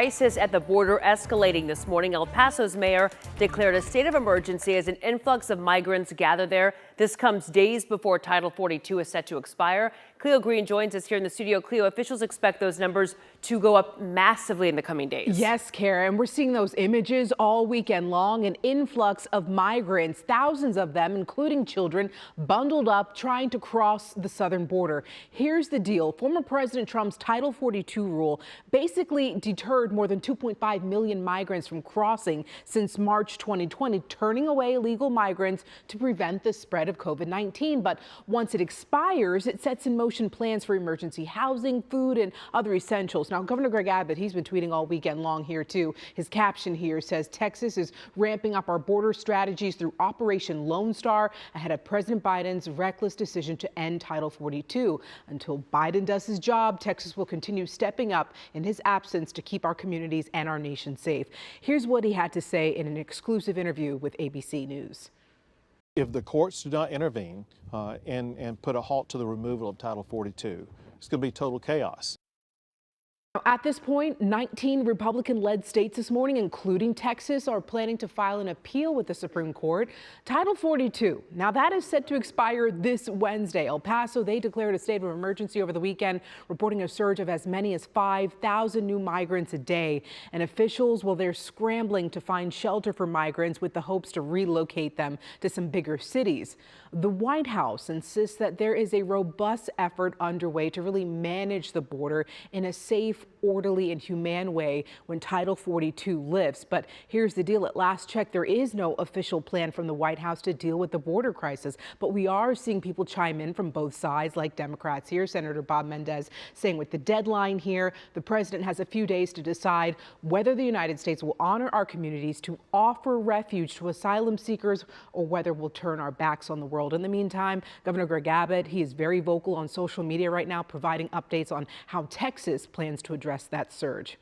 Crisis at the border escalating this morning. El Paso's mayor declared a state of emergency as an influx of migrants gather there. This comes days before Title 42 is set to expire. Cleo Green joins us here in the studio. Cleo, officials expect those numbers to go up massively in the coming days. Yes, Kara, and we're seeing those images all weekend long. An influx of migrants, thousands of them, including children, bundled up trying to cross the southern border. Here's the deal. Former President Trump's Title 42 rule basically deterred more than 2.5 million migrants from crossing since March 2020, turning away illegal migrants to prevent the spread of COVID-19. But once it expires, it sets in motion plans for emergency housing, food, and other essentials. Now, Governor Greg Abbott, he's been tweeting all weekend long here, too. His caption here says Texas is ramping up our border strategies through Operation Lone Star ahead of President Biden's reckless decision to end Title 42. Until Biden does his job, Texas will continue stepping up in his absence to keep our communities and our nation safe. Here's what he had to say in an exclusive interview with ABC News. If the courts do not intervene and put a halt to the removal of Title 42, it's going to be total chaos. At this point, 19 Republican-led states this morning, including Texas, are planning to file an appeal with the Supreme Court. Title 42, now that is set to expire this Wednesday. El Paso, they declared a state of emergency over the weekend, reporting a surge of as many as 5,000 new migrants a day. And officials, well, they're scrambling to find shelter for migrants with the hopes to relocate them to some bigger cities. The White House insists that there is a robust effort underway to really manage the border in a safe, orderly, and humane way when Title 42 lifts. But here's the deal. At last check, there is no official plan from the White House to deal with the border crisis. But we are seeing people chime in from both sides, like Democrats here. Senator Bob Mendez saying with the deadline here, the president has a few days to decide whether the United States will honor our communities to offer refuge to asylum seekers or whether we'll turn our backs on the world. In the meantime, Governor Greg Abbott, he is very vocal on social media right now, providing updates on how Texas plans to address that surge.